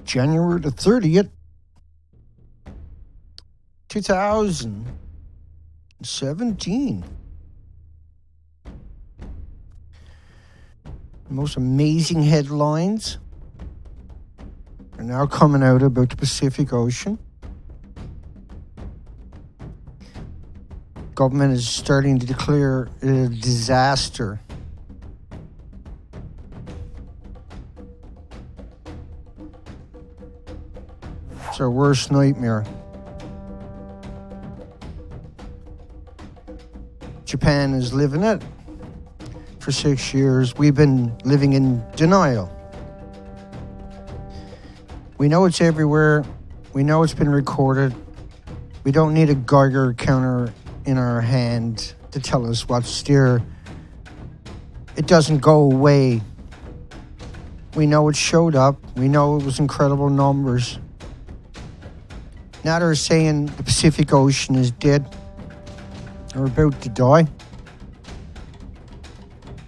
January the 30th, 2017. The most amazing headlines are now coming out about the Pacific Ocean. Government is starting to declare it a disaster. It's our worst nightmare. Japan is living it. For 6 years, we've been living in denial. We know it's everywhere. We know it's been recorded. We don't need a Geiger counter in our hand to tell us what's there. It doesn't go away. We know it showed up. We know it was incredible numbers. Now they're saying the Pacific Ocean is dead or about to die.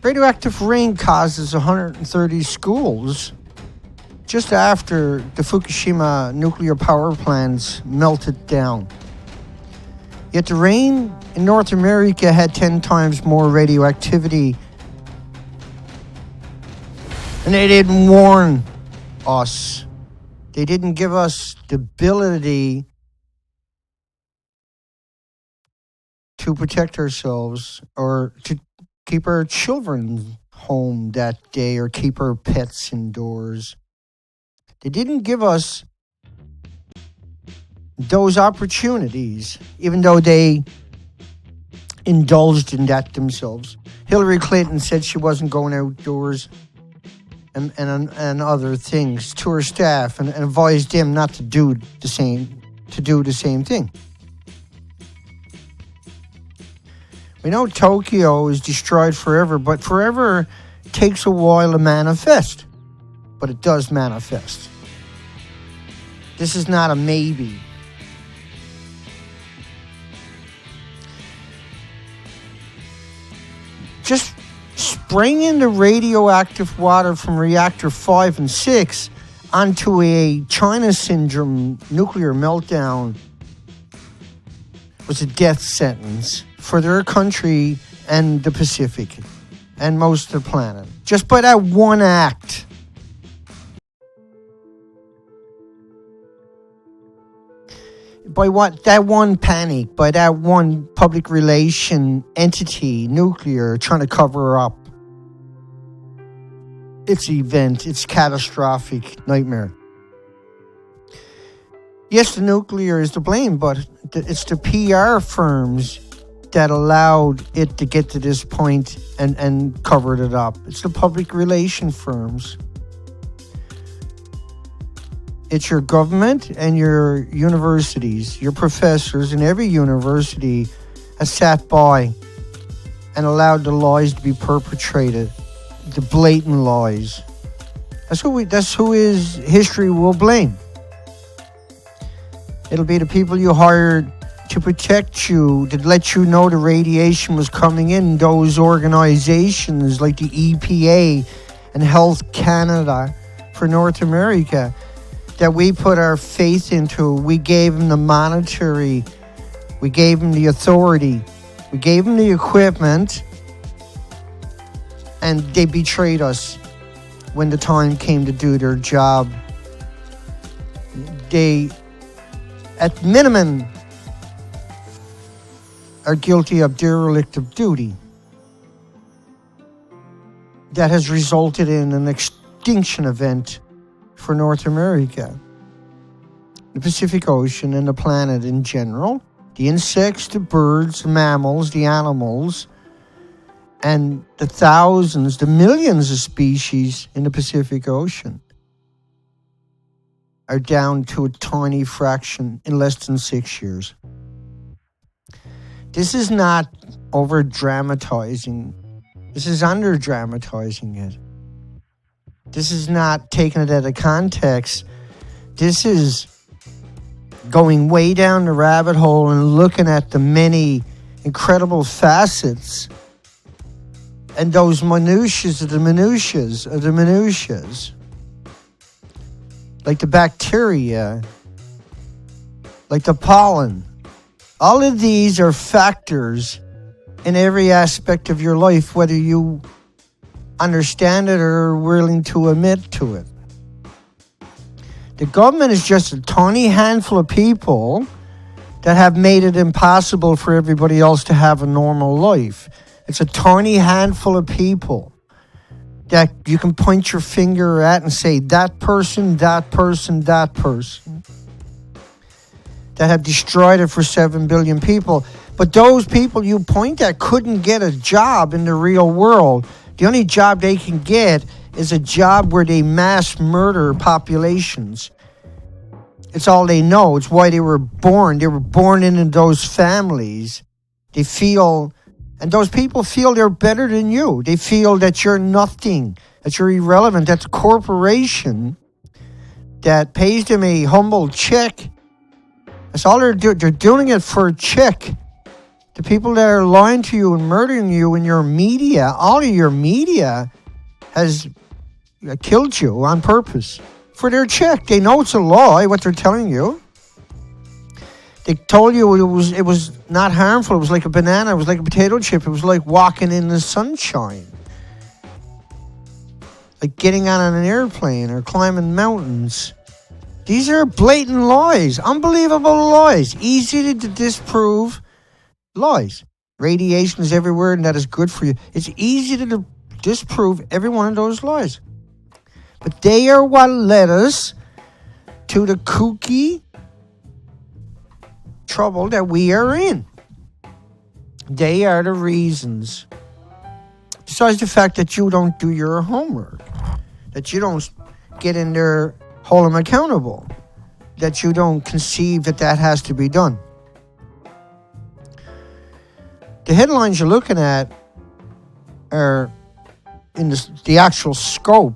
Radioactive rain causes 130 schools just after the Fukushima nuclear power plants melted down. Yet the rain in North America had 10 times more radioactivity. And they didn't warn us. They didn't give us the ability to protect ourselves or to keep our children home that day or keep our pets indoors. They didn't give us those opportunities, even though they indulged in that themselves. Hillary Clinton said she wasn't going outdoors and other things to her staff and advised them not to do the same thing. We know Tokyo is destroyed forever, but forever takes a while to manifest. But it does manifest. This is not a maybe. Just spraying the radioactive water from reactor 5 and 6 onto a China syndrome nuclear meltdown was a death sentence for their country and the Pacific and most of the planet. Just by that one act. By that one panic, by that one public relation entity, nuclear, trying to cover up its event, its catastrophic nightmare. Yes, the nuclear is to blame, but it's the PR firms that allowed it to get to this point and covered it up. It's the public relation firms. It's your government and your universities, your professors in every university has sat by and allowed the lies to be perpetrated, the blatant lies. That's who is history will blame. It'll be the people you hired to protect you, to let you know the radiation was coming in. Those organizations like the EPA and Health Canada for North America that we put our faith into. We gave them the monetary, we gave them the authority, we gave them the equipment, and they betrayed us when the time came to do their job. They, at minimum, are guilty of derelict of duty that has resulted in an extinction event for North America, the Pacific Ocean, and the planet in general. The insects, the birds, the mammals, the animals, and the thousands, the millions of species in the Pacific Ocean are down to a tiny fraction in less than 6 years. This is not over-dramatizing. This is under-dramatizing it. This is not taking it out of context. This is going way down the rabbit hole and looking at the many incredible facets and those minutiae of the minutiae of the minutiae, like the bacteria, like the pollen. All of these are factors in every aspect of your life, whether you understand it or are willing to admit to it. The government is just a tiny handful of people that have made it impossible for everybody else to have a normal life. It's a tiny handful of people that you can point your finger at and say, that person, that person, that person, that have destroyed it for 7 billion people. But those people you point at couldn't get a job in the real world. The only job they can get is a job where they mass murder populations. It's all they know. It's why they were born. They were born into those families. They feel, and those people feel they're better than you. They feel that you're nothing, that you're irrelevant. That's a corporation that pays them a humble check. That's all they're doing. They're doing it for a check. The people that are lying to you and murdering you in your media, all of your media has killed you on purpose for their check. They know it's a lie, what they're telling you. They told you it was not harmful. It was like a banana. It was like a potato chip. It was like walking in the sunshine. Like getting on an airplane or climbing mountains. These are blatant lies. Unbelievable lies. Easy to disprove lies. Radiation is everywhere and that is good for you. It's easy to disprove every one of those lies. But they are what led us to the kooky trouble that we are in. They are the reasons. Besides the fact that you don't do your homework, that you don't get in there, hold them accountable, that you don't conceive that has to be done. The headlines you're looking at are in the actual scope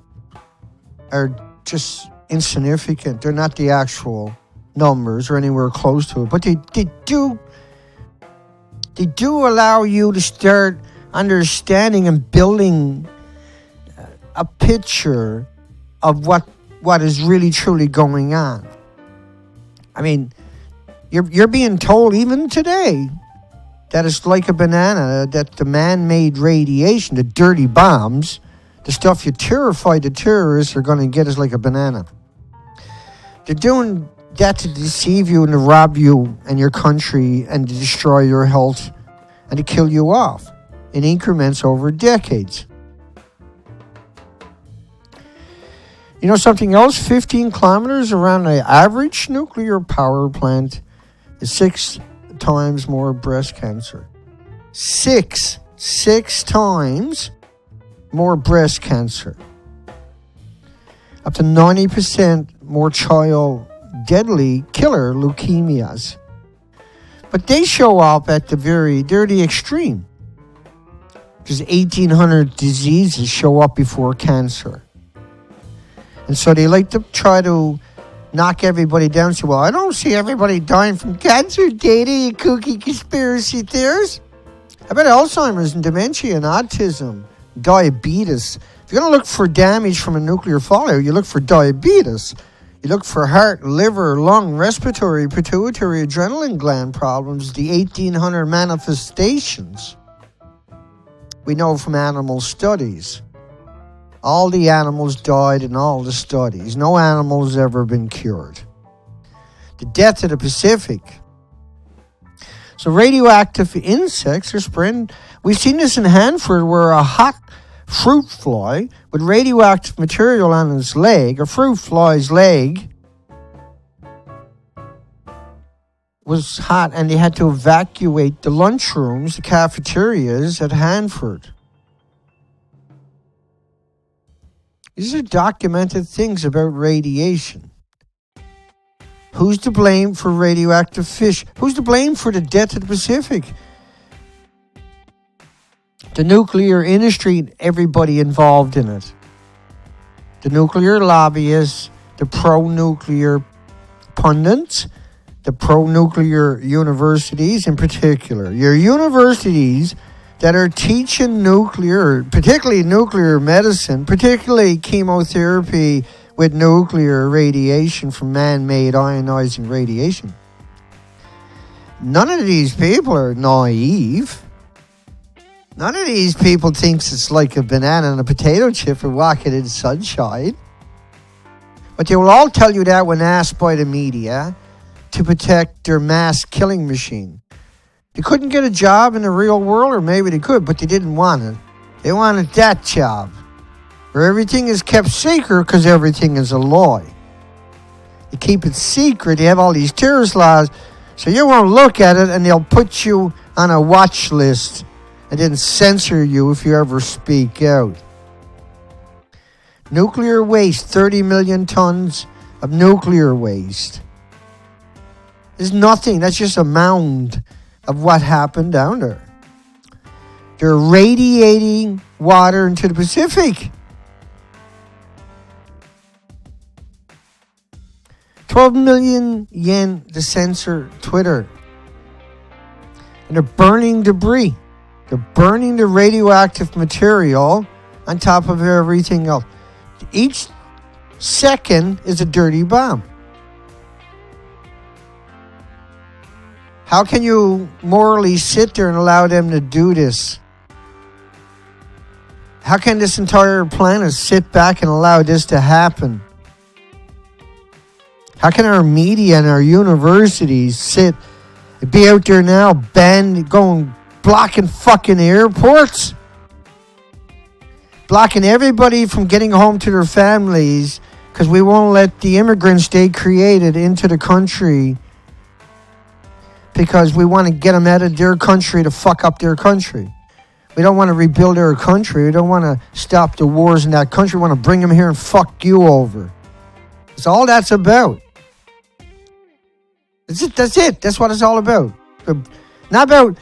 are just insignificant. They're not the actual numbers or anywhere close to it, but they do allow you to start understanding and building a picture of what is really truly going on. I mean, you're being told even today that it's like a banana, that the man-made radiation, the dirty bombs, the stuff you terrified the terrorists are going to get is like a banana. They're doing that to deceive you and to rob you and your country and to destroy your health and to kill you off in increments over decades. You know something else? 15 kilometers around the average nuclear power plant is 6 times more breast cancer. Six times more breast cancer. Up to 90% more child deadly killer leukemias. But they show up at the dirty extreme. Because 1,800 diseases show up before cancer. And so they like to try to knock everybody down and say, well, I don't see everybody dying from cancer, data, you kooky conspiracy theorists. How about Alzheimer's and dementia and autism, diabetes? If you're going to look for damage from a nuclear fallout, you look for diabetes. You look for heart, liver, lung, respiratory, pituitary, adrenaline gland problems, the 1,800 manifestations we know from animal studies. All the animals died in all the studies. No animal has ever been cured. The death of the Pacific. So radioactive insects are spreading. We've seen this in Hanford where a hot fruit fly with radioactive material on its leg, a fruit fly's leg, was hot and they had to evacuate the lunchrooms, the cafeterias at Hanford. These are documented things about radiation. Who's to blame for radioactive fish? Who's to blame for the death of the Pacific? The nuclear industry and everybody involved in it. The nuclear lobbyists, the pro-nuclear pundits, the pro-nuclear universities in particular. Your universities that are teaching nuclear, particularly nuclear medicine, particularly chemotherapy with nuclear radiation from man-made ionizing radiation. None of these people are naive. None of these people thinks it's like a banana and a potato chip for walking in sunshine. But they will all tell you that when asked by the media to protect their mass killing machine. They couldn't get a job in the real world, or maybe they could, but they didn't want it. They wanted that job, where everything is kept secret because everything is a lie. They keep it secret. They have all these terrorist laws, so you won't look at it, and they'll put you on a watch list and then censor you if you ever speak out. Nuclear waste, 30 million tons of nuclear waste. There's nothing. That's just a mound of what happened down there. They're radiating water into the Pacific. 12 million yen to censor Twitter. And they're burning debris. They're burning the radioactive material on top of everything else. Each second is a dirty bomb. How can you morally sit there and allow them to do this? How can this entire planet sit back and allow this to happen? How can our media and our universities be out there now, blocking fucking airports? Blocking everybody from getting home to their families because we won't let the immigrants they created into the country because we want to get them out of their country to fuck up their country. We don't want to rebuild our country. We don't want to stop the wars in that country. We want to bring them here and fuck you over. That's all that's about. That's it. That's what it's all about. Not about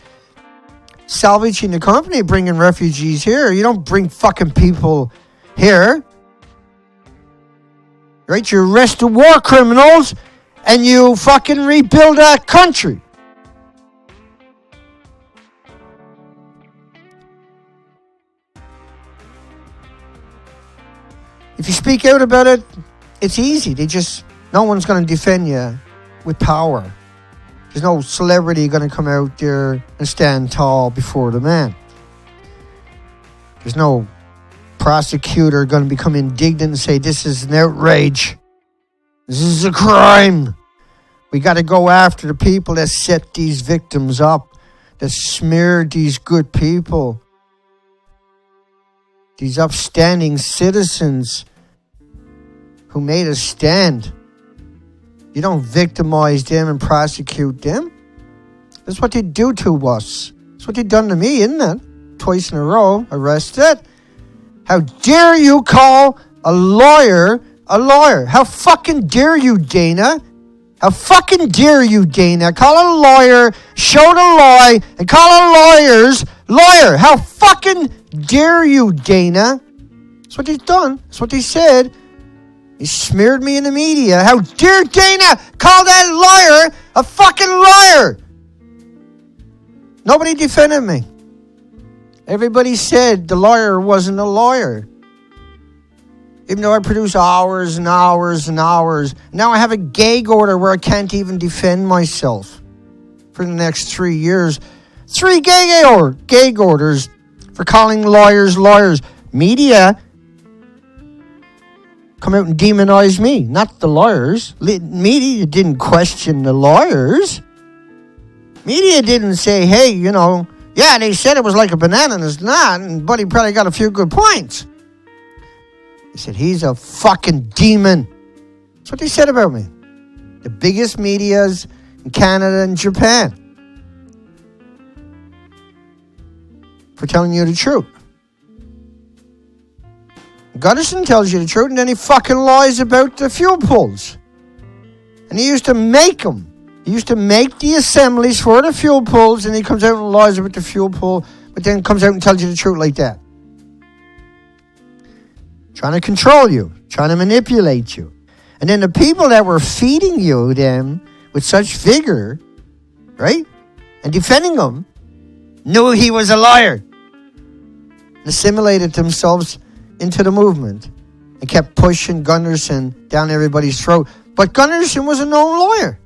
salvaging the company, bringing refugees here. You don't bring fucking people here. Right? You arrest the war criminals and you fucking rebuild that country. If you speak out about it, it's easy. No one's going to defend you with power. There's no celebrity going to come out there and stand tall before the man. There's no prosecutor going to become indignant and say, this is an outrage. This is a crime. We got to go after the people that set these victims up, that smeared these good people, these upstanding citizens who made a stand. You don't victimize them and prosecute them. That's what they do to us. That's what they done to me, isn't it? Twice in a row, arrested. How dare you call a lawyer a lawyer? How fucking dare you, Dana? How fucking dare you, Dana? Call a lawyer, show the lie, and call a lawyer's lawyer. How fucking dare you, Dana? That's what they've done. That's what they said. He smeared me in the media. How dare Dana call that lawyer a fucking liar? Nobody defended me. Everybody said the lawyer wasn't a lawyer. Even though I produce hours and hours and hours. Now I have a gag order where I can't even defend myself for the next 3 years. 3 gag orders for calling lawyers lawyers. Media come out and demonize me, not the lawyers. Media didn't question the lawyers. Media didn't say, hey, yeah, they said it was like a banana and it's not, and Buddy probably got a few good points. They said, he's a fucking demon. That's what they said about me. The biggest medias in Canada and Japan. For telling you the truth. Gunnison tells you the truth, and then he fucking lies about the fuel pools. And he used to make them. He used to make the assemblies for the fuel pools, and he comes out and lies about the fuel pool, but then comes out and tells you the truth like that. Trying to control you, trying to manipulate you. And then the people that were feeding you them with such vigor, right, and defending him, knew he was a liar, and assimilated themselves into the movement and kept pushing Gunderson down everybody's throat. But Gunderson was a known lawyer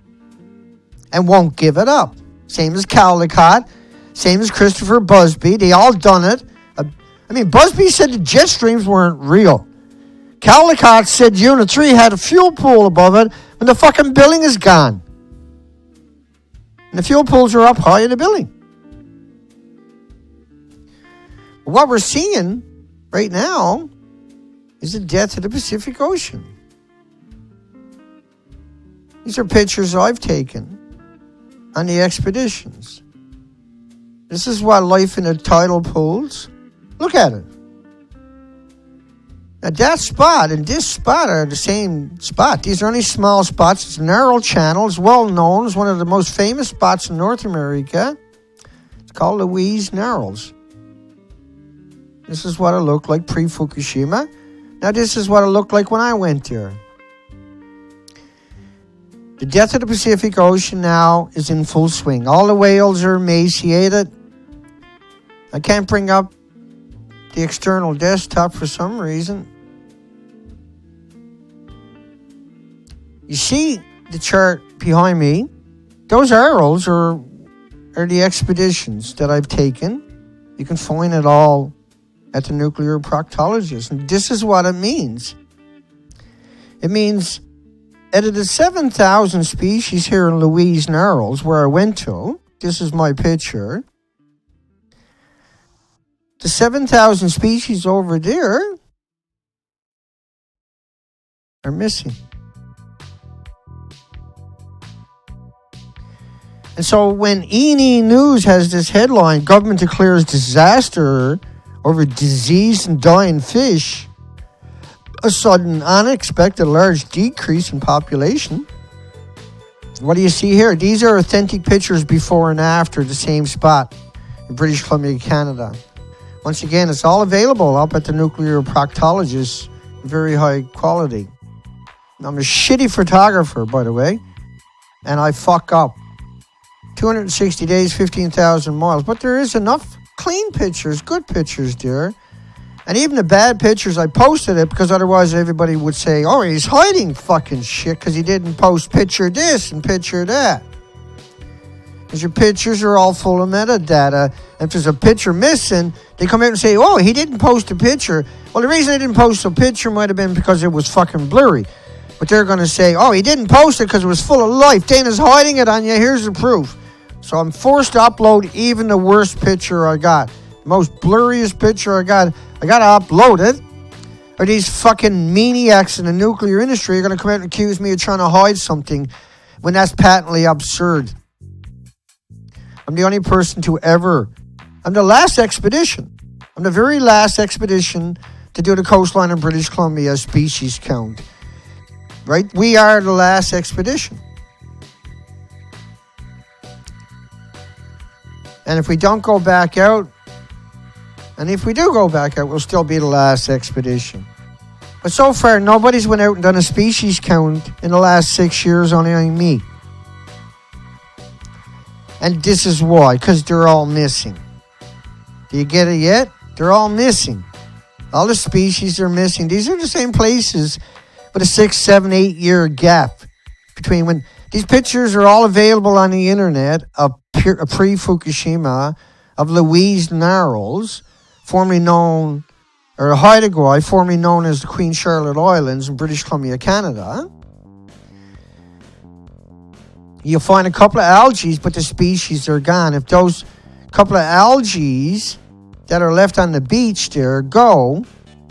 and won't give it up. Same as Caldecott, same as Christopher Busby. They all done it. I mean, Busby said the jet streams weren't real. Caldecott said Unit 3 had a fuel pool above it when the fucking building is gone. And the fuel pools are up high in the building. What we're seeing right now is the death of the Pacific Ocean. These are pictures I've taken on the expeditions. This is what life in the tidal pools. Look at it. Now that spot and this spot are the same spot. These are only small spots. It's narrow channels, well known. It's one of the most famous spots in North America. It's called Louise Narrows. This is what it looked like pre-Fukushima. Now this is what it looked like when I went there. The death of the Pacific Ocean now is in full swing. All the whales are emaciated. I can't bring up the external desktop for some reason. You see the chart behind me? Those arrows are the expeditions that I've taken. You can find it all at the nuclear proctologist. And this is what it means. It means out of the 7,000 species here in Louise Narrows, where I went to, this is my picture, the 7,000 species over there are missing. And so when E&E News has this headline, government declares disaster over diseased and dying fish, a sudden, unexpected, large decrease in population. What do you see here? These are authentic pictures before and after the same spot in British Columbia, Canada. Once again, it's all available up at the nuclear proctologist, very high quality. I'm a shitty photographer, by the way, and I fuck up. 260 days, 15,000 miles, but there is enough clean pictures, good pictures there. And even the bad pictures, I posted it because otherwise everybody would say, oh, he's hiding fucking shit because he didn't post picture this and picture that. Because your pictures are all full of metadata. And if there's a picture missing, they come out and say, oh, he didn't post a picture. Well, the reason they didn't post a picture might have been because it was fucking blurry. But they're going to say, oh, he didn't post it because it was full of life. Dana's hiding it on you. Here's the proof. So I'm forced to upload even the worst picture I got. The most blurriest picture I got to upload it. Or these fucking maniacs in the nuclear industry are going to come out and accuse me of trying to hide something when that's patently absurd. I'm the only person to ever... I'm the last expedition. I'm the very last expedition to do the coastline of British Columbia species count. Right? We are the last expedition. And if we don't go back out, and if we do go back out, we'll still be the last expedition. But so far, nobody's went out and done a species count in the last 6 years, only me. And this is why, because they're all missing. Do you get it yet? They're all missing. All the species are missing. These are the same places with a 6, 7, 8 year gap between when... These pictures are all available on the internet of pre-Fukushima, of Louise Narrows, formerly known, or Haida Gwaii, formerly known as the Queen Charlotte Islands in British Columbia, Canada. You'll find a couple of algae, but the species are gone. If those couple of algae that are left on the beach there go,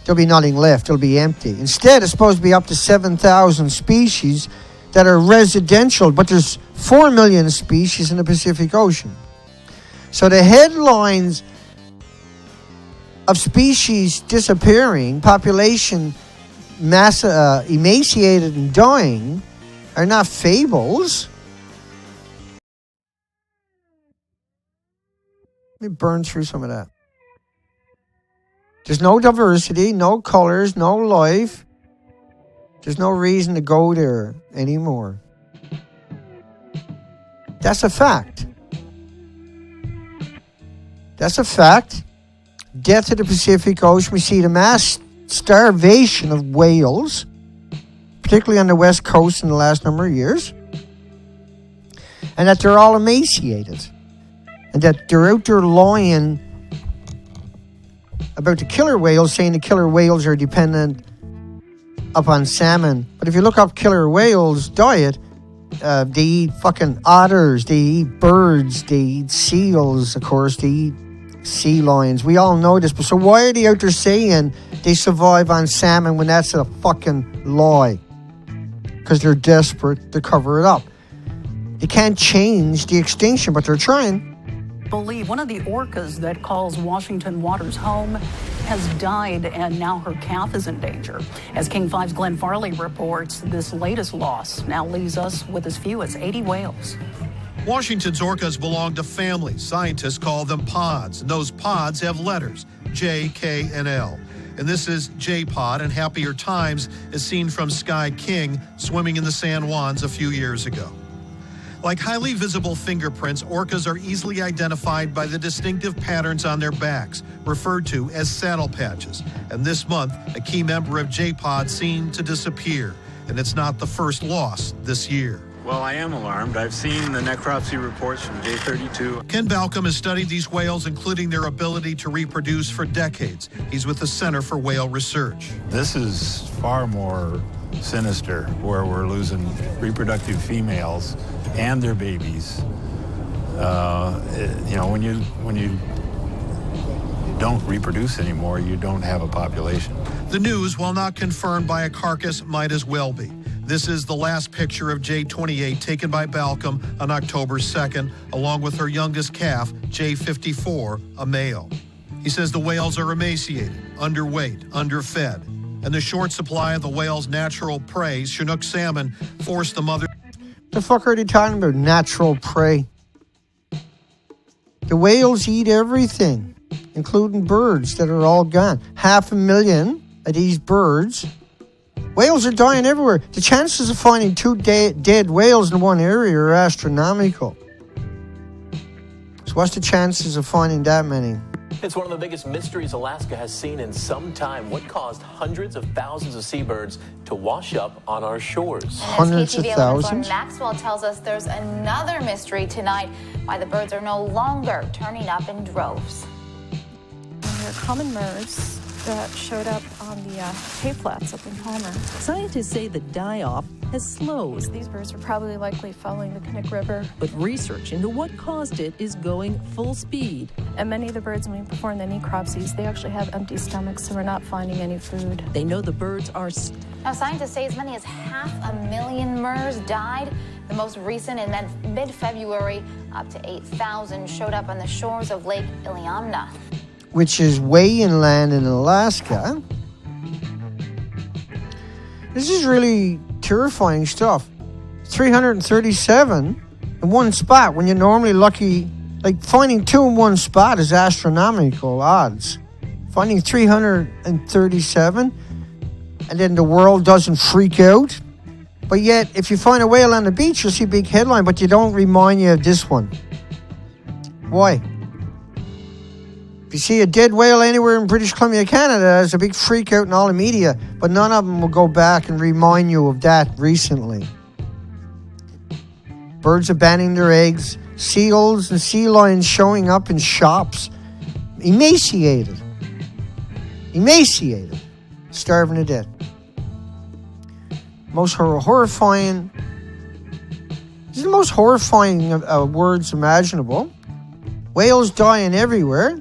there'll be nothing left. It'll be empty. Instead, it's supposed to be up to 7,000 species that are residential, but there's 4 million species in the Pacific Ocean. So the headlines of species disappearing, population emaciated and dying, are not fables. Let me burn through some of that. There's no diversity, no colors, no life. There's no reason to go there anymore. That's a fact. That's a fact. Death of the Pacific Ocean. We see the mass starvation of whales, particularly on the west coast in the last number of years. And that they're all emaciated. And that they're out there lying about the killer whales, saying the killer whales are dependent upon salmon. But if you look up killer whales' diet, they eat fucking otters, they eat birds, they eat seals, of course, they eat sea lions. We all know this. But so why are they out there saying they survive on salmon when that's a fucking lie? Because they're desperate to cover it up. They can't change the extinction, but they're trying. Believe one of the orcas that calls Washington waters home has died, and now her calf is in danger. As King 5's Glenn Farley reports, this latest loss now leaves us with as few as 80 whales. Washington's orcas belong to families. Scientists call them pods, and those pods have letters, J, K, and L. And this is J-Pod and Happier Times, as seen from Sky King swimming in the San Juans a few years ago. Like highly visible fingerprints, orcas are easily identified by the distinctive patterns on their backs, referred to as saddle patches. And this month, a key member of J-Pod seemed to disappear. And it's not the first loss this year. Well, I am alarmed. I've seen the necropsy reports from J32. Ken Balcom has studied these whales, including their ability to reproduce, for decades. He's with the Center for Whale Research. This is far more sinister, where we're losing reproductive females and their babies. When you don't reproduce anymore, you don't have a population. The news, while not confirmed by a carcass, might as well be. This is the last picture of J28 taken by Balcom on October 2nd, along with her youngest calf, J54, a male. He says the whales are emaciated, underweight, underfed, and the short supply of the whale's natural prey, Chinook salmon, forced the mother... The fuck are they talking about? Natural prey. The whales eat everything, including birds that are all gone. 500,000 of these birds. Whales are dying everywhere. The chances of finding two dead whales in one area are astronomical. So what's the chances of finding that many? It's one of the biggest mysteries Alaska has seen in some time. What caused hundreds of thousands of seabirds to wash up on our shores? Hundreds of thousands? Maxwell tells us there's another mystery tonight, why the birds are no longer turning up in droves. They're common murres that showed up on the hay flats up in Palmer. Scientists say the die-off has slowed. These birds are probably likely following the Knik River. But research into what caused it is going full speed. And many of the birds, when we perform the necropsies, they actually have empty stomachs, so we're not finding any food. They know the birds are... Now, scientists say as many as 500,000 murres died. The most recent, in mid-February, up to 8,000 showed up on the shores of Lake Iliamna, which is way inland in Alaska. This is really terrifying stuff. 337 in one spot when you're normally lucky. Like, finding two in one spot is astronomical odds. Finding 337, and then the world doesn't freak out. But yet, if you find a whale on the beach, you'll see a big headline, but you don't remind you of this one. Why? If you see a dead whale anywhere in British Columbia, Canada, there's a big freak out in all the media, but none of them will go back and remind you of that recently. Birds abandoning their eggs, seals and sea lions showing up in shops, emaciated, starving to death. Most horrifying, this is the most horrifying of words imaginable. Whales dying everywhere.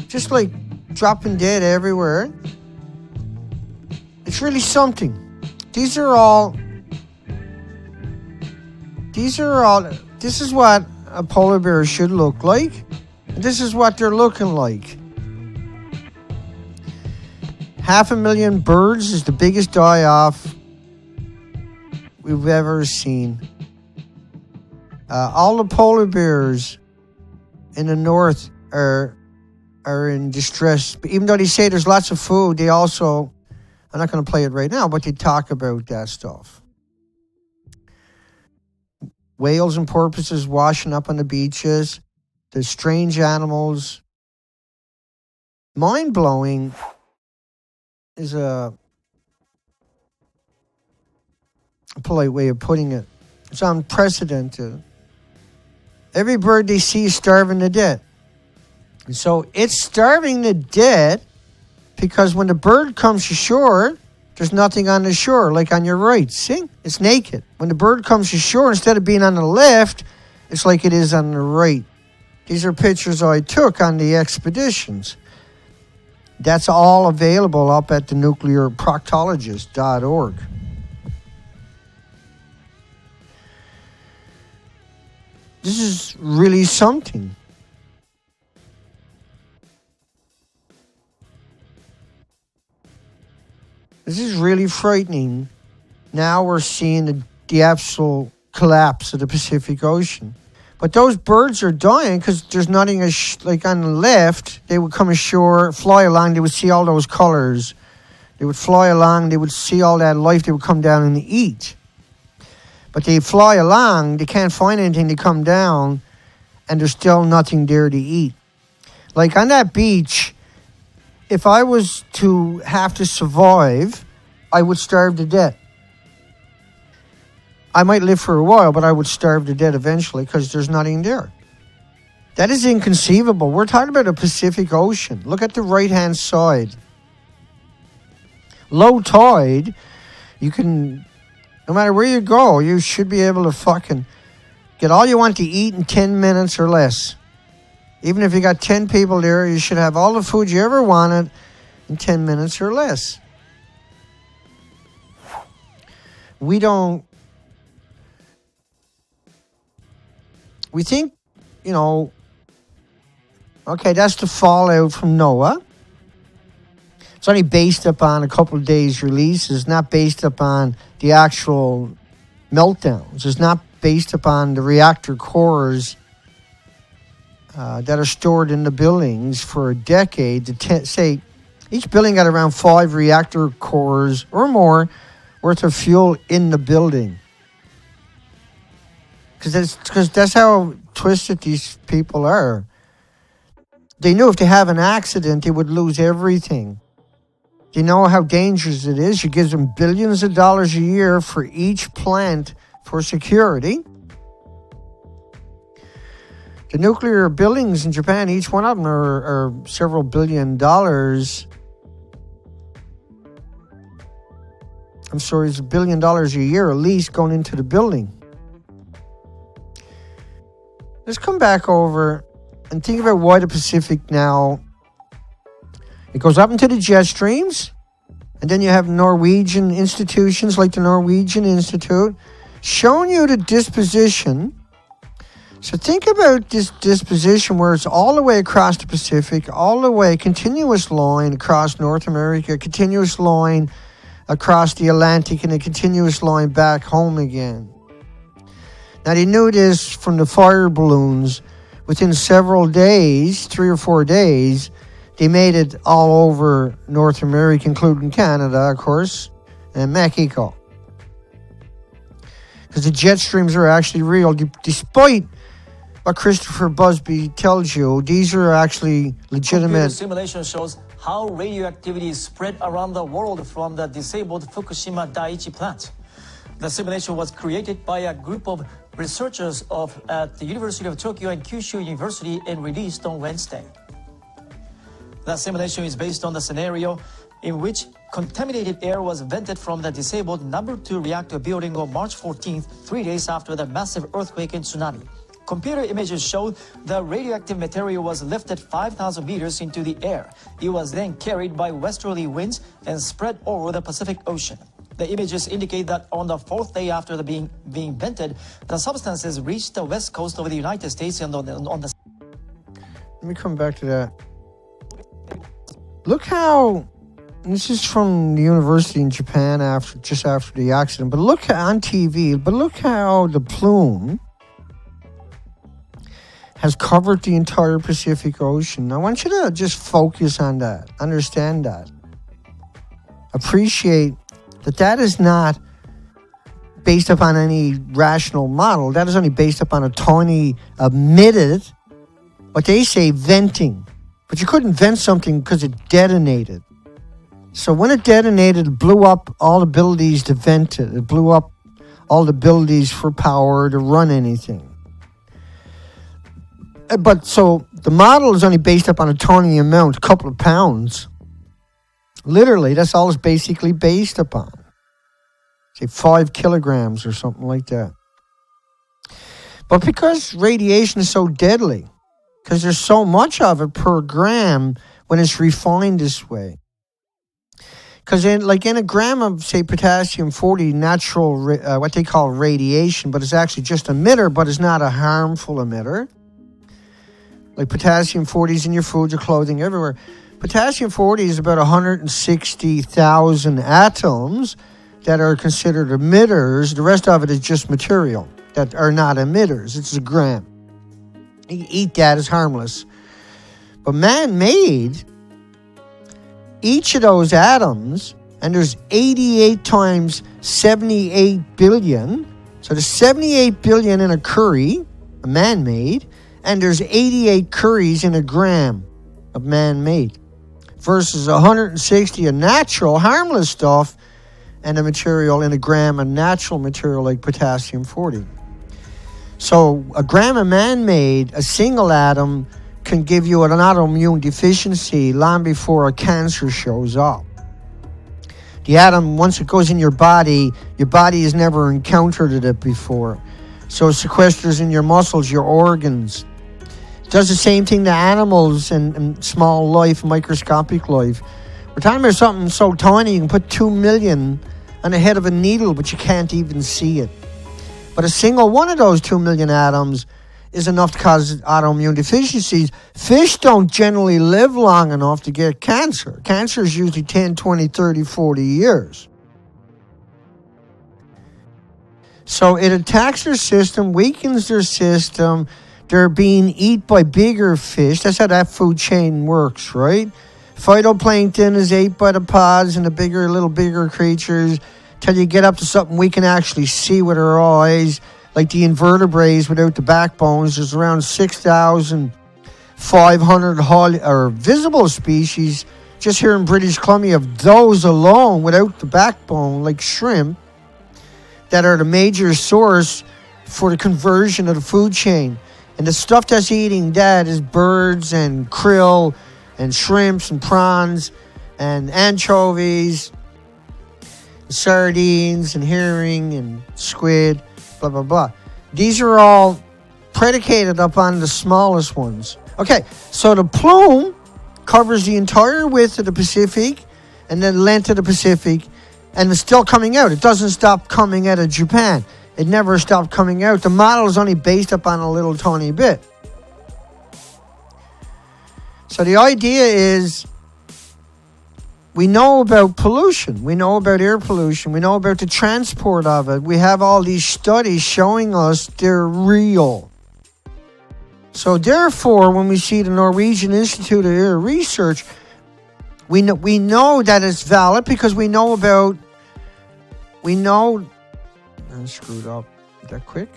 Just like dropping dead everywhere. It's really something. This is what a polar bear should look like. And this is what they're looking like. 500,000 birds is the biggest die-off we've ever seen. All the polar bears in the north are in distress. But even though they say there's lots of food, they also, I'm not going to play it right now, but they talk about that stuff. whales and porpoises washing up on the beaches. There's strange animals. Mind-blowing is a polite way of putting it. It's unprecedented. Every bird they see is starving to death. And so it's starving to death because when the bird comes ashore, there's nothing on the shore, like on your right. See? It's naked. When the bird comes ashore, instead of being on the left, it's like it is on the right. These are pictures I took on the expeditions. That's all available up at the nuclearproctologist.org. This is really something. This is really frightening. Now we're seeing the absolute collapse of the Pacific Ocean. But those birds are dying because there's nothing like on the left. They would come ashore, fly along, they would see all those colors. They would fly along, they would see all that life, they would come down and eat. But they fly along, they can't find anything to come down, and there's still nothing there to eat. Like on that beach, if I was to have to survive, I would starve to death. I might live for a while, but I would starve to death eventually because there's nothing there. That is inconceivable. We're talking about the Pacific Ocean. Look at the right-hand side. Low tide, you can, no matter where you go, you should be able to fucking get all you want to eat in 10 minutes or less. Even if you got 10 people there, you should have all the food you ever wanted in 10 minutes or less. We think, okay, that's the fallout from Noah. It's only based upon a couple of days' release. It's not based upon the actual meltdowns. It's not based upon the reactor cores that are stored in the buildings for a decade. Say, each building got around 5 reactor cores or more worth of fuel in the building. Because that's how twisted these people are. They knew if they have an accident, they would lose everything. They know how dangerous it is. You give them billions of dollars a year for each plant for security. The nuclear buildings in Japan, each one of them are several $billion. I'm sorry, it's $1 billion a year at least going into the building. Let's come back over and think about why the Pacific now, it goes up into the jet streams, and then you have Norwegian institutions like the Norwegian Institute showing you the disposition. So think about this disposition where it's all the way across the Pacific, all the way, continuous line across North America, continuous line across the Atlantic, and a continuous line back home again. Now, they knew this from the fire balloons. Within several days, 3 or 4 days, they made it all over North America, including Canada, of course, and Mexico. Because the jet streams are actually real. Despite what Christopher Busby tells you, these are actually legitimate. Computer simulation shows how radioactivity is spread around the world from the disabled Fukushima Daiichi plant. The simulation was created by a group of researchers at the University of Tokyo and Kyushu University and released on Wednesday. The simulation is based on the scenario in which contaminated air was vented from the disabled number 2 reactor building on March 14th, 3 days after the massive earthquake and tsunami. Computer images showed the radioactive material was lifted 5,000 meters into the air. It was then carried by westerly winds and spread over the Pacific Ocean. The images indicate that on the 4th day after the being vented, the substances reached the west coast of the United States and on the... Let me come back to that. Look how... This is from the university in Japan just after the accident. But look on TV. But look how the plume has covered the entire Pacific Ocean. I want you to just focus on that. Understand that. Appreciate that is not based upon any rational model. That is only based upon a tiny emitted, what they say, venting. But you couldn't vent something because it detonated. So when it detonated, it blew up all abilities to vent it. It blew up all the abilities for power to run anything. But so the model is only based upon a tiny amount, a couple of pounds. Literally, that's all it's basically based upon. Say 5 kilograms or something like that. But because radiation is so deadly, because there's so much of it per gram when it's refined this way. Because in a gram of, say, potassium-40 natural, what they call radiation, but it's actually just an emitter, but it's not a harmful emitter. Like potassium-40 is in your food, your clothing, everywhere. Potassium-40 is about 160,000 atoms that are considered emitters. The rest of it is just material that are not emitters. It's a gram. You eat that, it's harmless. But man-made, each of those atoms, and there's 88 times 78 billion. So there's 78 billion in a curry, a man-made, and there's 88 curries in a gram of man-made versus 160 of natural, harmless stuff and a material in a gram of natural material like potassium-40. So a gram of man-made, a single atom, can give you an autoimmune deficiency long before a cancer shows up. The atom, once it goes in your body has never encountered it before. So it sequesters in your muscles, your organs. It does the same thing to animals and small life, microscopic life. We're talking about something so tiny you can put 2 million on the head of a needle, but you can't even see it. But a single one of those 2 million atoms is enough to cause autoimmune deficiencies. Fish don't generally live long enough to get cancer. Cancer is usually 10, 20, 30, 40 years. So it attacks their system, weakens their system. They're being eaten by bigger fish. That's how that food chain works, right? Phytoplankton is ate by the pods and the little bigger creatures till you get up to something we can actually see with our eyes, like the invertebrates without the backbones. There's around 6,500 visible species just here in British Columbia of those alone without the backbone, like shrimp, that are the major source for the conversion of the food chain. And the stuff that's eating that is birds and krill and shrimps and prawns and anchovies, sardines and herring and squid, blah, blah, blah. These are all predicated upon the smallest ones. Okay, so the plume covers the entire width of the Pacific and then length of the Pacific, and it's still coming out. It doesn't stop coming out of Japan. It never stopped coming out. The model is only based upon a little tiny bit. So the idea is we know about pollution. We know about air pollution. We know about the transport of it. We have all these studies showing us they're real. So therefore, when we see the Norwegian Institute of Air Research, we know that it's valid because we know. I screwed up that quick.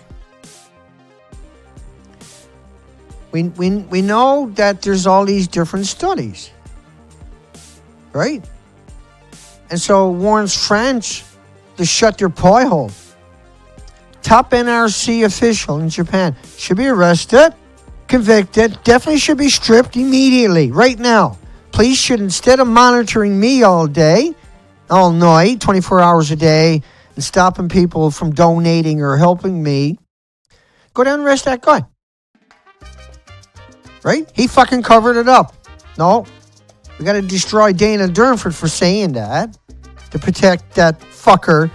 We know that there's all these different studies, right? And so warns French to shut their pie hole. Top NRC official in Japan should be arrested, convicted, definitely should be stripped immediately, right now. Police should, instead of monitoring me all day, all night, 24 hours a day, and stopping people from donating or helping me, go down and arrest that guy. Right? He fucking covered it up. No. We got to destroy Dana Durnford for saying that to protect that fucker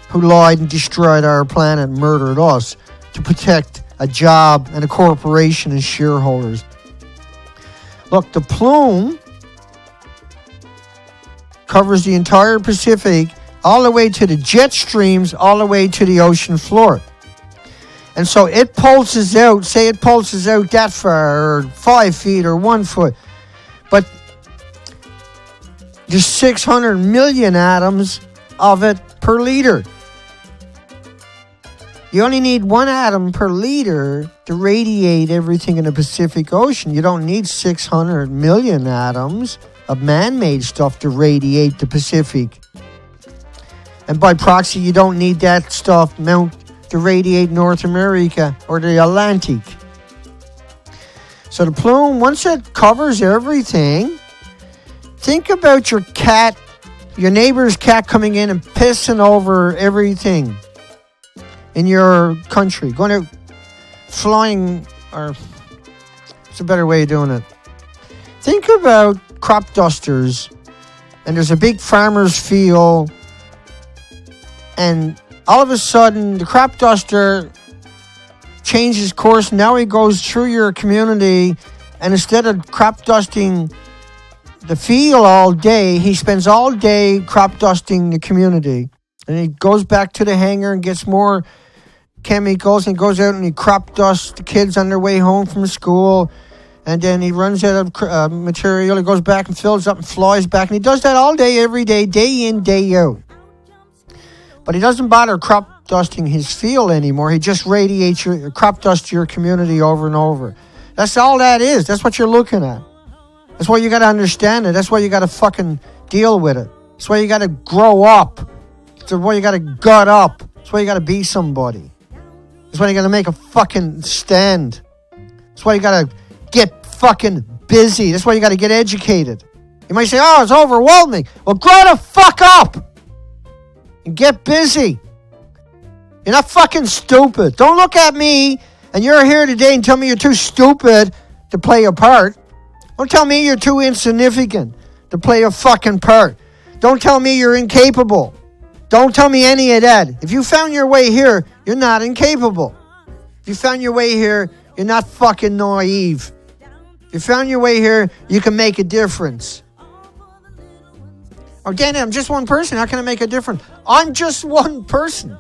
who lied and destroyed our planet and murdered us to protect a job and a corporation and shareholders. Look, the plume covers the entire Pacific all the way to the jet streams, all the way to the ocean floor. And so it pulses out, say it pulses out that far, or 5 feet, or 1 foot. But there's 600 million atoms of it per liter. You only need 1 atom per liter to radiate everything in the Pacific Ocean. You don't need 600 million atoms of man-made stuff to radiate the Pacific. And by proxy, you don't need that stuff to radiate North America or the Atlantic. So the plume, once it covers everything, think about your cat, your neighbor's cat coming in and pissing over everything in your country. Going to flying, or it's a better way of doing it. Think about crop dusters, and there's a big farmer's field, and all of a sudden the crop duster changes course. Now he goes through your community, and instead of crop dusting the field all day, he spends all day crop dusting the community. And he goes back to the hangar and gets more chemicals, and goes out and he crop dusts the kids on their way home from school. And then he runs out of material. He goes back and fills up and flies back. And he does that all day, every day, day in, day out. But he doesn't bother crop dusting his field anymore. He just radiates crop dust your community over and over. That's all that is. That's what you're looking at. That's why you got to understand it. That's why you got to fucking deal with it. That's why you got to grow up. That's why you got to gut up. That's why you got to be somebody. That's why you got to make a fucking stand. That's why you got to get fucking busy. That's why you got to get educated. You might say, oh, it's overwhelming. Well, grow the fuck up and get busy. You're not fucking stupid. Don't look at me and you're here today and tell me you're too stupid to play a part. Don't tell me you're too insignificant to play a fucking part. Don't tell me you're incapable. Don't tell me any of that. If you found your way here, you're not incapable. If you found your way here, you're not fucking naive. If you found your way here, you can make a difference. Oh, Danny, I'm just one person. How can I make a difference? I'm just one person.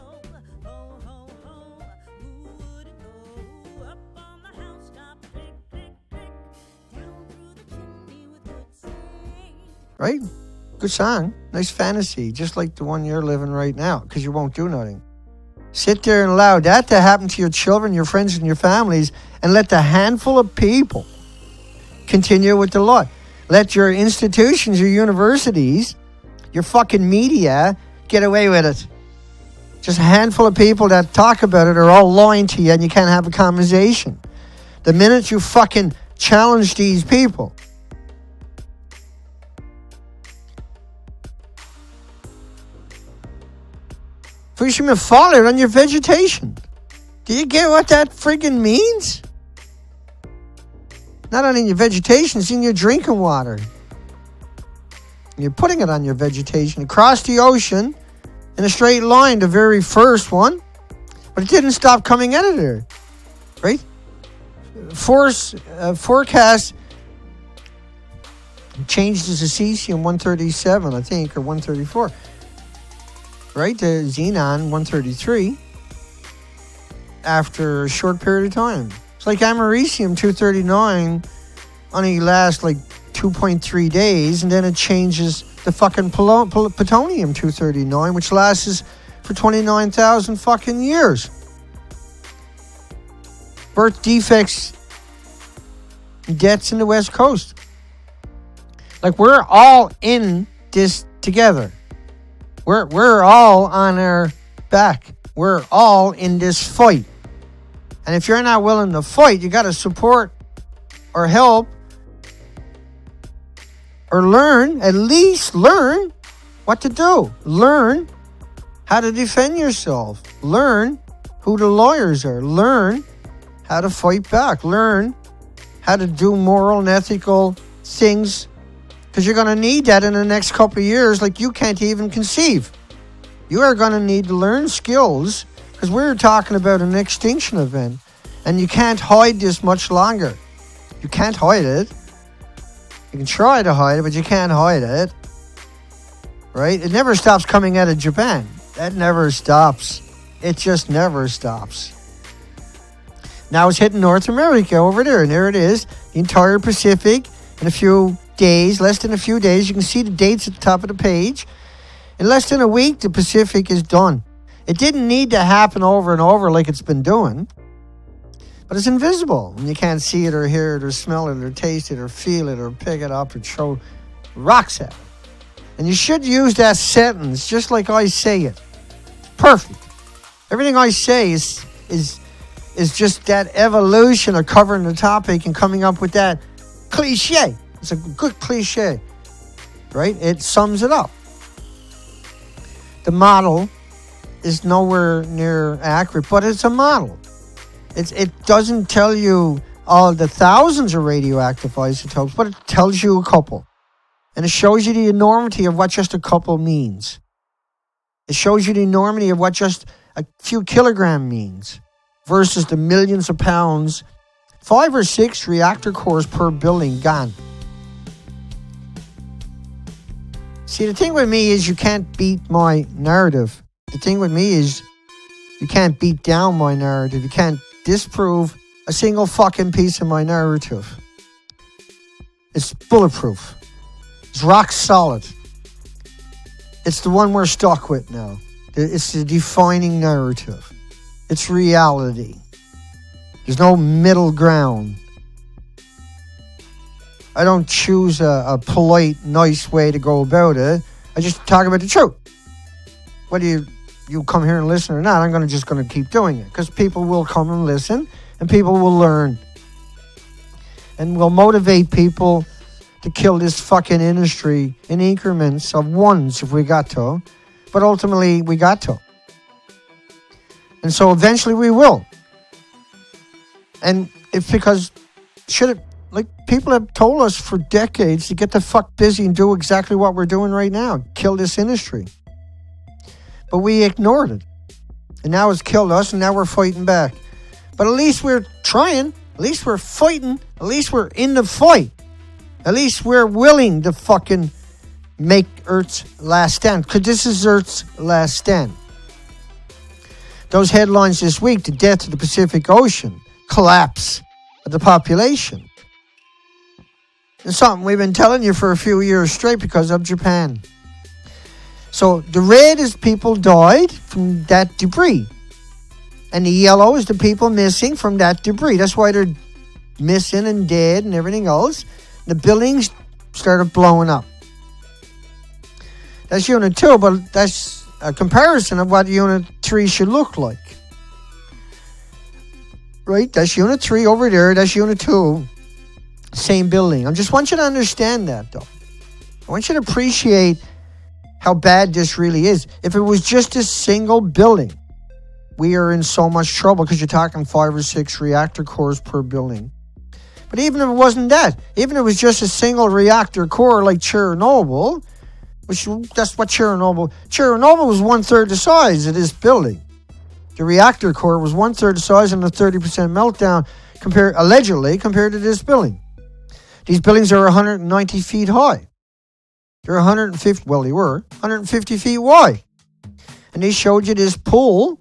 Right? Good song. Nice fantasy. Just like the one you're living right now, because you won't do nothing. Sit there and allow that to happen to your children, your friends, and your families, and let the handful of people continue with the law. Let your institutions, your universities, your fucking media get away with it. Just a handful of people that talk about it are all lying to you, and you can't have a conversation. The minute you fucking challenge these people, Fukushima fallout on your vegetation. Do you get what that friggin' means? Not only in your vegetation, it's in your drinking water. You're putting it on your vegetation across the ocean in a straight line, the very first one. But it didn't stop coming out of there. Right? Forecast changed to cesium 137, I think, or 134. Right, to xenon 133 after a short period of time. It's like americium 239 only lasts like 2.3 days, and then it changes to fucking plutonium 239, which lasts for 29,000 fucking years. Birth defects, deaths in the West Coast. Like, we're all in this together. We're all on our back. We're all in this fight. And if you're not willing to fight, you got to support or help or learn, at least learn what to do. Learn how to defend yourself. Learn who the lawyers are. Learn how to fight back. Learn how to do moral and ethical things, because you're going to need that in the next couple of years like you can't even conceive. You are going to need to learn skills, because we're talking about an extinction event, and you can't hide this much longer. You can't hide it. You can try to hide it, but you can't hide it. Right? It never stops coming out of Japan. That never stops. It just never stops. Now it's hitting North America over there, and there it is. The entire Pacific in a few days, less than a few days. You can see the dates at the top of the page. In less than a week, the Pacific is done. It didn't need to happen over and over like it's been doing. But it's invisible. And you can't see it or hear it or smell it or taste it or feel it or pick it up or throw rocks at it. And you should use that sentence just like I say it. Perfect. Everything I say is just that evolution of covering the topic and coming up with that cliche. It's a good cliche, right? It sums it up. The model is nowhere near accurate, but it's a model. It doesn't tell you all the thousands of radioactive isotopes, but it tells you a couple. And it shows you the enormity of what just a couple means. It shows you the enormity of what just a few kilograms means versus the millions of pounds, 5 or 6 reactor cores per building gone. See, the thing with me is you can't beat my narrative. The thing with me is you can't beat down my narrative. You can't disprove a single fucking piece of my narrative. It's bulletproof. It's rock solid. It's the one we're stuck with now. It's the defining narrative. It's reality. There's no middle ground. I don't choose a polite, nice way to go about it. I just talk about the truth. Whether you come here and listen or not, I'm just going to keep doing it. Because people will come and listen, and people will learn. And we'll motivate people to kill this fucking industry in increments of ones if we got to. But ultimately, we got to. And so eventually we will. And it's because people have told us for decades to get the fuck busy and do exactly what we're doing right now. Kill this industry. But we ignored it. And now it's killed us, and now we're fighting back. But at least we're trying. At least we're fighting. At least we're in the fight. At least we're willing to fucking make Earth's last stand. Because this is Earth's last stand. Those headlines this week, the death of the Pacific Ocean, collapse of the population. It's something we've been telling you for a few years straight because of Japan. So the red is people died from that debris. And the yellow is the people missing from that debris. That's why they're missing and dead and everything else. The buildings started blowing up. That's Unit 2, but that's a comparison of what Unit 3 should look like. Right? That's Unit 3 over there. That's Unit 2. Same building. I just want you to understand that, though. I want you to appreciate how bad this really is. If it was just a single building, we are in so much trouble because you're talking 5 or 6 reactor cores per building. But even if it wasn't that, even if it was just a single reactor core like Chernobyl, that's what Chernobyl was 1/3 the size of this building. The reactor core was 1/3 the size and a 30% meltdown allegedly compared to this building. These buildings are 190 feet high. They're 150 feet wide. And they showed you this pool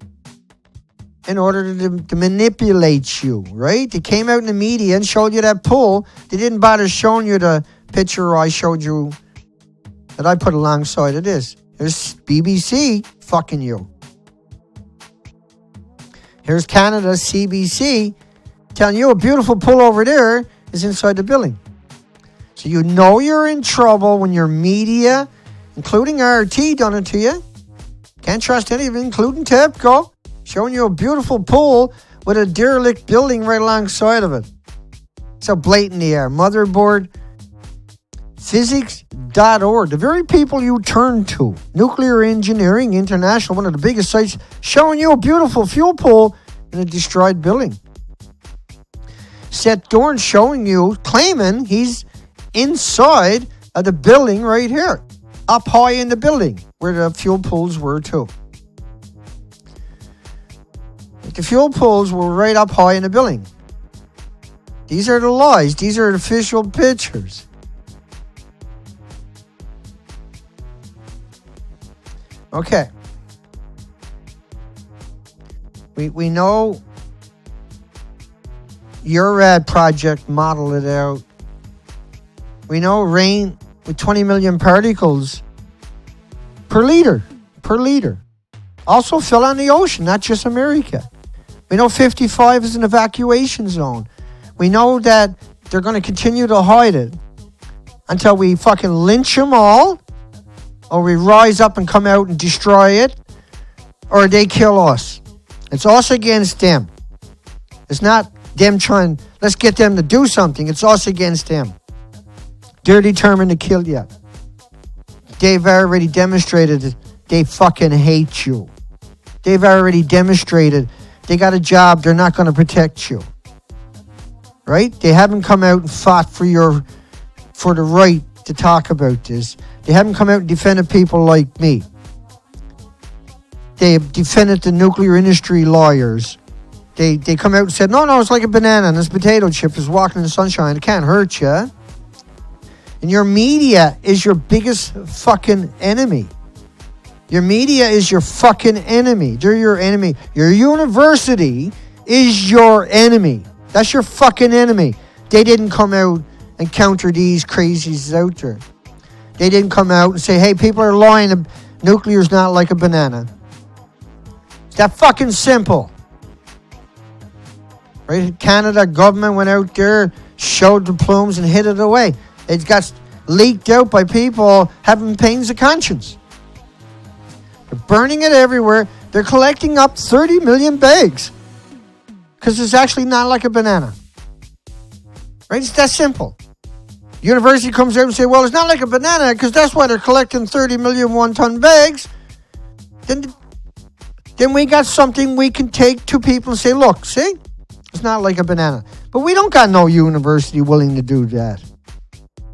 in order to manipulate you, right? They came out in the media and showed you that pool. They didn't bother showing you the picture I showed you that I put alongside of this. There's BBC fucking you. Here's Canada, CBC, telling you a beautiful pool over there is inside the building. So you know you're in trouble when your media, including RT, done it to you. Can't trust any of it, including TEPCO, showing you a beautiful pool with a derelict building right alongside of it. That's how blatant they are. Motherboard, physics.org, the very people you turn to. Nuclear Engineering International, one of the biggest sites, showing you a beautiful fuel pool in a destroyed building. Seth Dorn showing you, claiming he's inside of the building right here, up high in the building where the fuel pools were too. The fuel pools were right up high in the building. These are the lies. These are the official pictures. Okay. We know your rad project modeled it out. We know rain with 20 million particles per liter. also fell on the ocean, not just America. We know 55 is an evacuation zone. We know that they're going to continue to hide it until we fucking lynch them all, or we rise up and come out and destroy it, or they kill us. It's us against them. It's not them trying, let's get them to do something. It's us against them. They're determined to kill you. They've already demonstrated that they fucking hate you. They've already demonstrated they got a job. They're not going to protect you. Right? They haven't come out and fought for the right to talk about this. They haven't come out and defended people like me. They have defended the nuclear industry lawyers. They come out and said, no, it's like a banana and this potato chip is walking in the sunshine. It can't hurt you. And your media is your biggest fucking enemy. Your media is your fucking enemy. They're your enemy. Your university is your enemy. That's your fucking enemy. They didn't come out and counter these crazies out there. They didn't come out and say, hey, people are lying. Nuclear's not like a banana. It's that fucking simple. Right? Canada government went out there, showed the plumes and hid it away. It got leaked out by people having pains of conscience. They're burning it everywhere. They're collecting up 30 million bags. Because it's actually not like a banana. Right? It's that simple. University comes out and say, well, it's not like a banana because that's why they're collecting 30 million one-ton bags. Then we got something we can take to people and say, look, see? It's not like a banana. But we don't got no university willing to do that.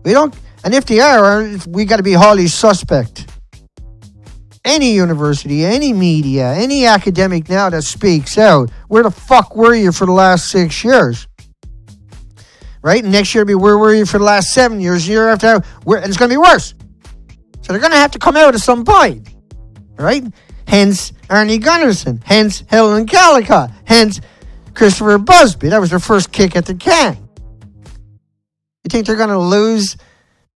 We don't. And if they are, we got to be highly suspect. Any university, any media, any academic now that speaks out, where the fuck were you for the last 6 years? Right? And next year it'll be, where were you for the last 7 years? Year after, and it's going to be worse. So they're going to have to come out at some point. Right? Hence Arnie Gunnarsson. Hence Helen Calicut. Hence Christopher Busby. That was their first kick at the can. You think they're going to lose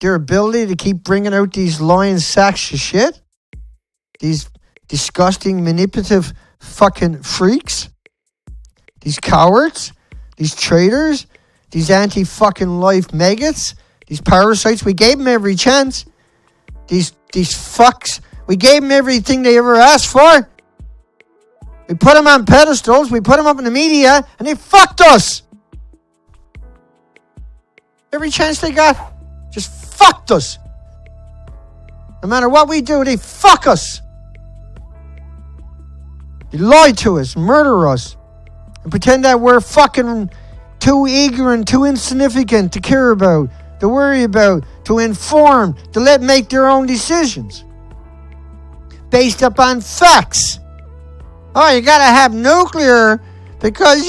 their ability to keep bringing out these lying sacks of shit? These disgusting, manipulative fucking freaks? These cowards? These traitors? These anti-fucking life maggots? These parasites? We gave them every chance. These fucks. We gave them everything they ever asked for. We put them on pedestals. We put them up in the media. And they fucked us. Every chance they got. Just fucked us. No matter what we do, they fuck us. They lie to us, murder us, and pretend that we're fucking too ignorant, too insignificant to care about, to worry about, to inform, to make their own decisions. Based upon facts. Oh, you gotta have nuclear because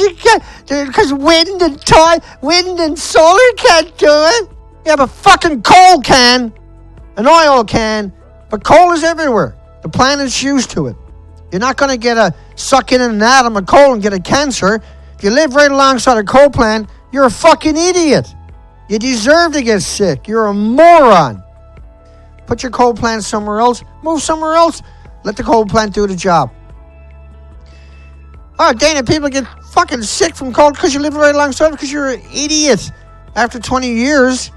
wind and solar can't do it. Yeah, but fucking coal can, and oil can, but coal is everywhere. The planet's used to it. You're not going to suck in an atom of coal and get a cancer. If you live right alongside a coal plant, you're a fucking idiot. You deserve to get sick. You're a moron. Put your coal plant somewhere else. Move somewhere else. Let the coal plant do the job. Oh, Dana, people get fucking sick from coal because you live right alongside it because you're an idiot. After 20 years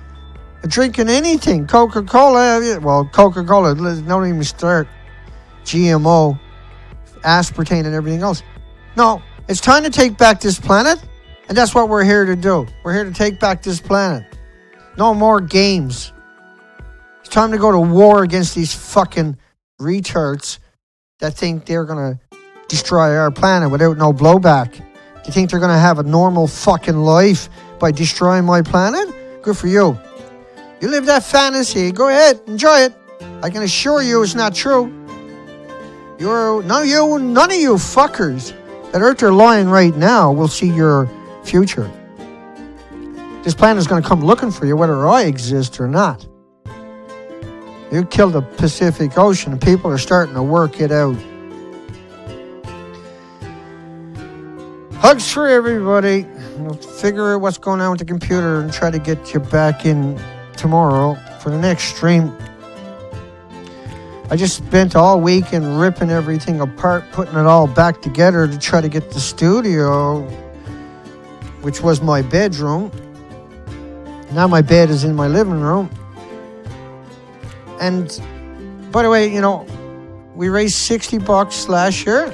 of drinking anything, Coca-Cola, don't even start. GMO, aspartame, and everything else. No, it's time to take back this planet, and that's what we're here to do. We're here to take back this planet. No more games. It's time to go to war against these fucking retards that think they're going to destroy our planet without no blowback. Do you think they're going to have a normal fucking life by destroying my planet? Good for you. You live that fantasy. Go ahead, enjoy it. I can assure you it's not true. None of you fuckers that are out there lying right now will see your future. This planet is going to come looking for you whether I exist or not. You killed the Pacific Ocean and people are starting to work it out. Hugs for everybody. We'll figure out what's going on with the computer and try to get you back in tomorrow for the next stream. I just spent all weekend ripping everything apart, putting it all back together to try to get the studio, which was my bedroom. Now my bed is in my living room. And by the way, we raised $60 last year,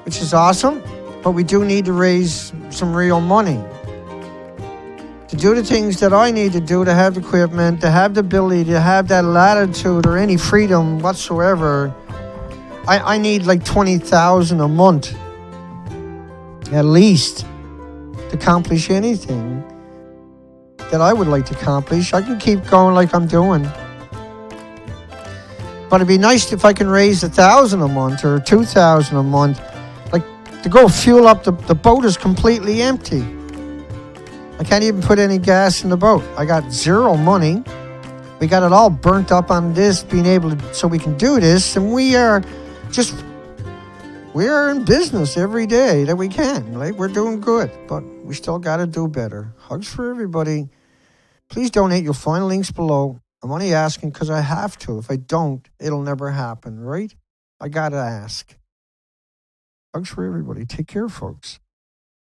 which is awesome, but we do need to raise some real money to do the things that I need to do, to have the equipment, to have the ability, to have that latitude or any freedom whatsoever. I need like $20,000 a month, at least, to accomplish anything that I would like to accomplish. I can keep going like I'm doing. But it'd be nice if I can raise $1,000 a month or $2,000 a month. Like, to go fuel up, the boat is completely empty. I can't even put any gas in the boat. I got zero money. We got it all burnt up on this, being able to, so we can do this. And we are in business every day that we can. Like, we're doing good, but we still got to do better. Hugs for everybody. Please donate. You'll find links below. I'm only asking because I have to. If I don't, it'll never happen, right? I got to ask. Hugs for everybody. Take care, folks.